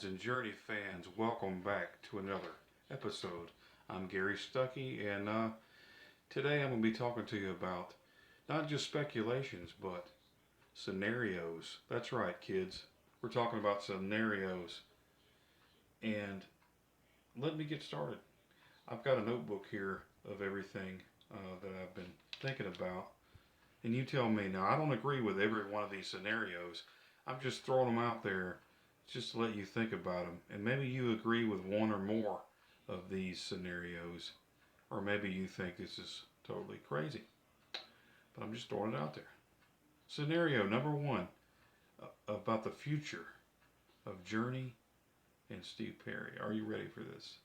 and Journey fans, welcome back to another episode. I'm Gary Stuckey, and today I'm going to be talking to you about not just speculations, but scenarios. That's right, kids. We're talking about scenarios, and let me get started. I've got a notebook here of everything that I've been thinking about, and you tell me. Now, I don't agree with every one of these scenarios. I'm just throwing them out there just to let you think about them. And maybe you agree with one or more of these scenarios, or maybe you think this is totally crazy. But I'm just throwing it out there. Scenario number one about the future of Journey and Steve Perry. Are you ready for this?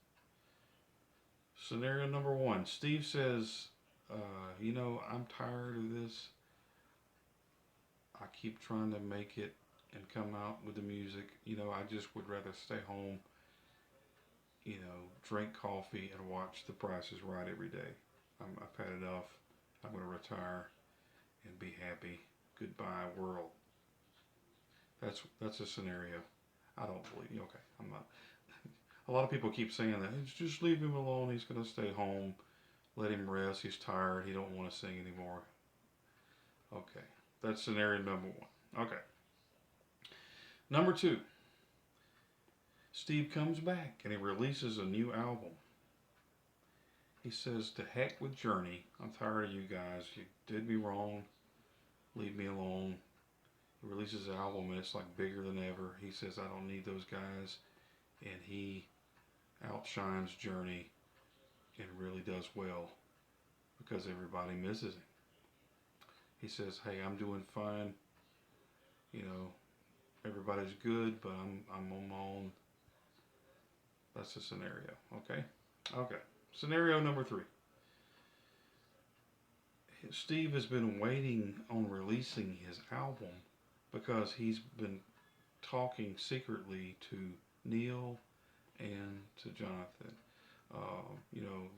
Scenario number one, Steve says, I'm tired of this. I keep trying to make it and come out with the music. I just would rather stay home, drink coffee and watch The Price is Right every day. I've had enough. I'm going to retire and be happy. Goodbye, world. That's a scenario. I don't believe you. Okay, I'm not. A lot of people keep saying that. Just leave him alone. He's going to stay home. Let him rest. He's tired. He don't want to sing anymore. Okay, that's scenario number one. Okay. Number two, Steve comes back and he releases a new album. He says, to heck with Journey. I'm tired of you guys. You did me wrong. Leave me alone. He releases an album and it's like bigger than ever. He says, I don't need those guys. And he outshines Journey and really does well because everybody misses him. He says, hey, I'm doing fine. Everybody's good, but I'm on my own. That's a scenario. Okay. Okay. Scenario number three. Steve has been waiting on releasing his album because he's been talking secretly to Neil and to Jonathan.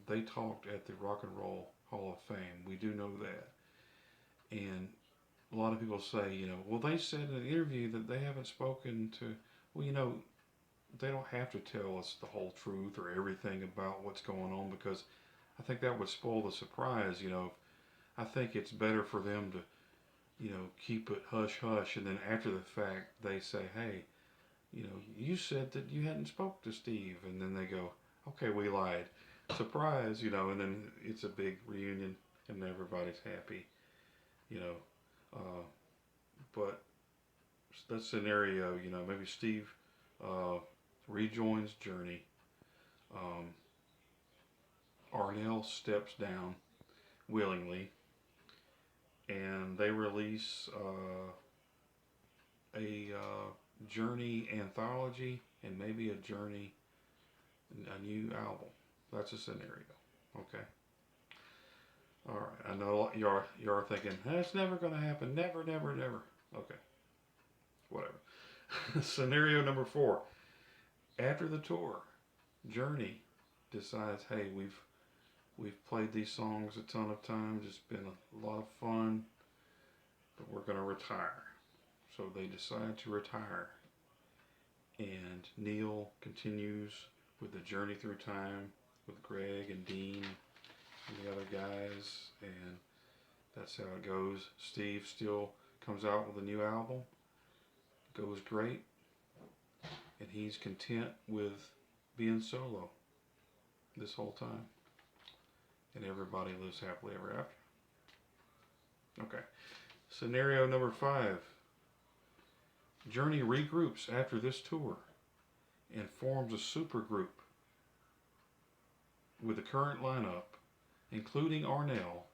They talked at the Rock and Roll Hall of Fame. We do know that. And a lot of people say, well, they said in an interview that they haven't spoken to, well, they don't have to tell us the whole truth or everything about what's going on because I think that would spoil the surprise. I think it's better for them to, keep it hush hush, and then after the fact they say, hey, you said that you hadn't spoke to Steve, and then they go, okay, we lied. Surprise, and then it's a big reunion and everybody's happy, you know. But that scenario, maybe Steve rejoins Journey. Um, Arnell steps down willingly, and they release a Journey anthology and maybe a new album. That's a scenario. Okay. All right. I know you're thinking that's never going to happen. Never, never, never. Okay. Whatever. Scenario number four. After the tour, Journey decides, hey, we've played these songs a ton of times. It's been a lot of fun, but we're going to retire. So they decide to retire, and Neil continues with the Journey Through Time with Greg and Dean and the other guys, and that's how it goes. Steve still comes out with a new album, goes great, and he's content with being solo this whole time, and everybody lives happily ever after. Okay. Scenario number five. Journey regroups after this tour and forms a super group with the current lineup, including Arnell,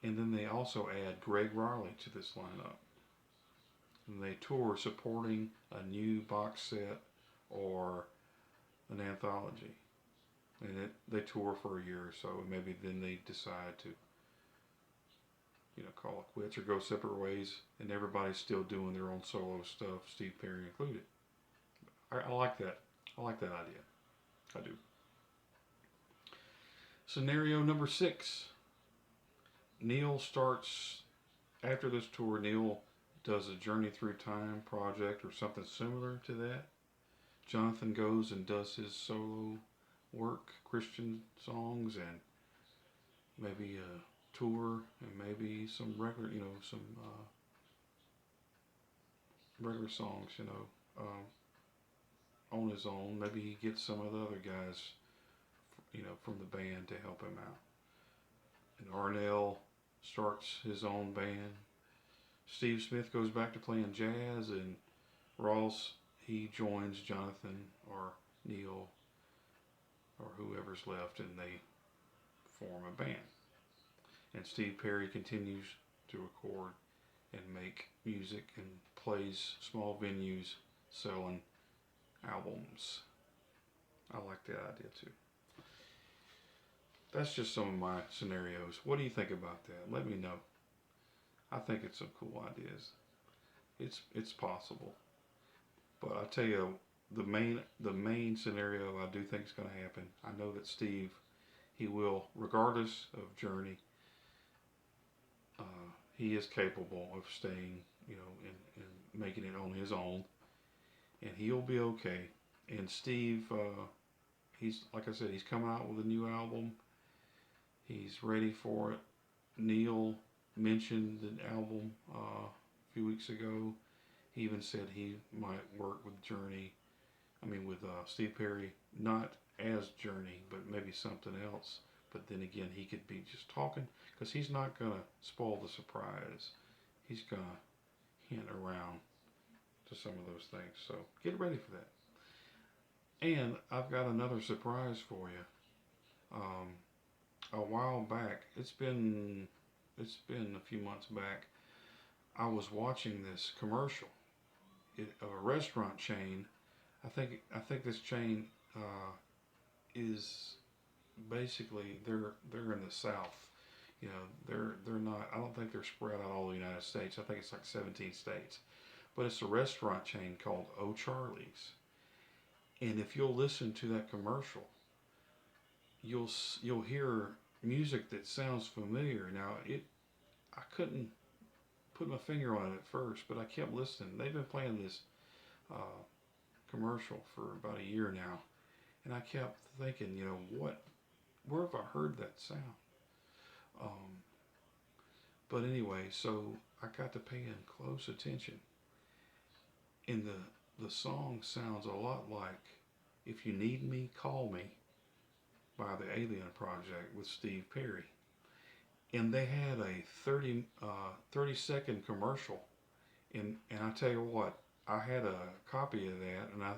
and then they also add Greg Raleigh to this lineup. And they tour supporting a new box set or an anthology. And they tour for a year or so, and maybe then they decide to call it quits or go separate ways, and everybody's still doing their own solo stuff, Steve Perry included. I like that. I like that idea. I do. Scenario number six. Neil starts, after this tour, Neil does a Journey Through Time project or something similar to that. Jonathan goes and does his solo work, Christian songs, and maybe a tour, and maybe some regular, some regular songs, on his own. Maybe he gets some of the other guys, from the band to help him out. And Arnell starts his own band. Steve Smith goes back to playing jazz, and Ross, he joins Jonathan or Neil or whoever's left, and they form a band. And Steve Perry continues to record and make music and plays small venues selling albums. I like that idea too. That's just some of my scenarios. What do you think about that? Let me know. I think it's some cool ideas. It's possible. But I tell you, the main scenario I do think is going to happen. I know that Steve, he will, regardless of Journey, he is capable of staying, and making it on his own, and he'll be okay. And Steve, he's, like I said, he's coming out with a new album. He's ready for it. Neil mentioned the album a few weeks ago. He even said he might work with with Steve Perry, not as Journey, but maybe something else. But then again, he could be just talking, because he's not going to spoil the surprise. He's going to hint around to some of those things. So get ready for that. And I've got another surprise for you. A while back, it's been a few months back, I was watching this commercial of a restaurant chain. I think this chain is basically, they're in the South. They're not. I don't think they're spread out all the United States. I think it's like 17 states. But it's a restaurant chain called O'Charley's. And if you'll listen to that commercial, you'll hear music that sounds familiar. Now, I couldn't put my finger on it at first, but I kept listening. They've been playing this commercial for about a year now, and I kept thinking, where have I heard that sound? But anyway, so I got to paying close attention, and the song sounds a lot like "If You Need Me, Call Me" by the Alien Project with Steve Perry. And they had a 30-second commercial. And I tell you what, I had a copy of that, and I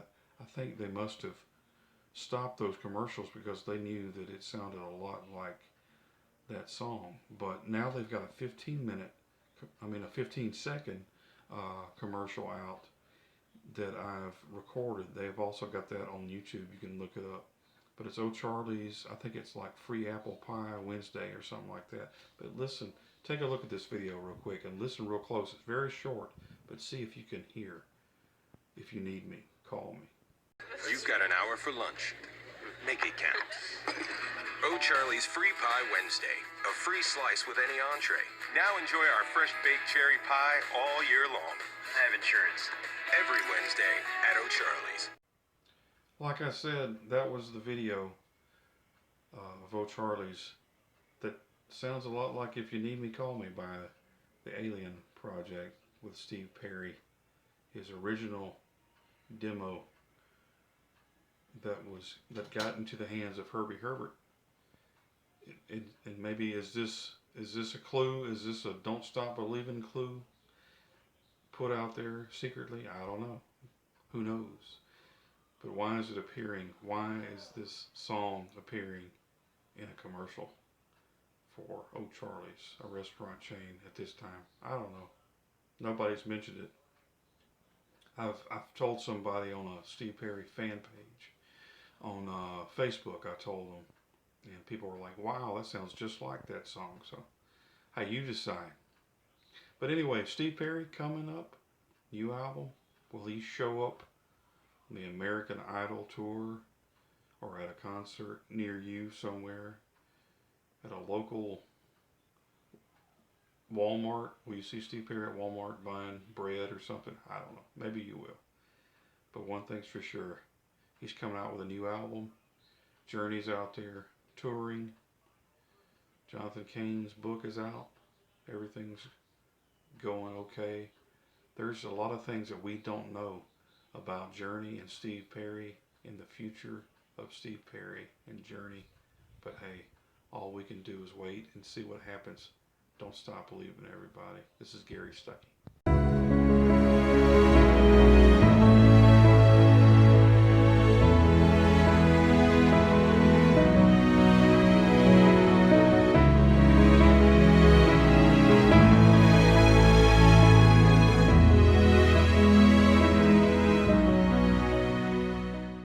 think they must have stopped those commercials because they knew that it sounded a lot like that song. But now they've got a 15-second commercial out that I've recorded. They've also got that on YouTube. You can look it up. But it's O'Charley's. I think it's like Free Apple Pie Wednesday or something like that. But listen, take a look at this video real quick and listen real close. It's very short, but see if you can hear. If you need me, call me. You've got an hour for lunch. Make it count. O'Charley's Free Pie Wednesday. A free slice with any entree. Now enjoy our fresh baked cherry pie all year long. I have insurance. Every Wednesday at O'Charley's. Like I said, that was the video of O'Charley's that sounds a lot like "If You Need Me, Call Me" by the Alien Project with Steve Perry. His original demo that got into the hands of Herbie Herbert. And maybe is this a clue? Is this a "Don't Stop Believing" clue put out there secretly? I don't know. Who knows? But why is it appearing? Why is this song appearing in a commercial for O'Charley's, a restaurant chain, at this time? I don't know. Nobody's mentioned it. I've told somebody on a Steve Perry fan page on Facebook. I told them, and people were like, "Wow, that sounds just like that song." So, hey, you decide. But anyway, Steve Perry coming up, new album. Will he show up on the American Idol tour or at a concert near you somewhere, at a local Walmart. Will you see Steve Perry at Walmart buying bread or something? I don't know. Maybe you will. But one thing's for sure, he's coming out with a new album. Journey's out there touring. Jonathan Cain's book is out. Everything's going okay. There's a lot of things that we don't know about Journey and Steve Perry in the future of Steve Perry and Journey. But hey, all we can do is wait and see what happens. Don't stop believing, everybody. This is Gary Stuckey.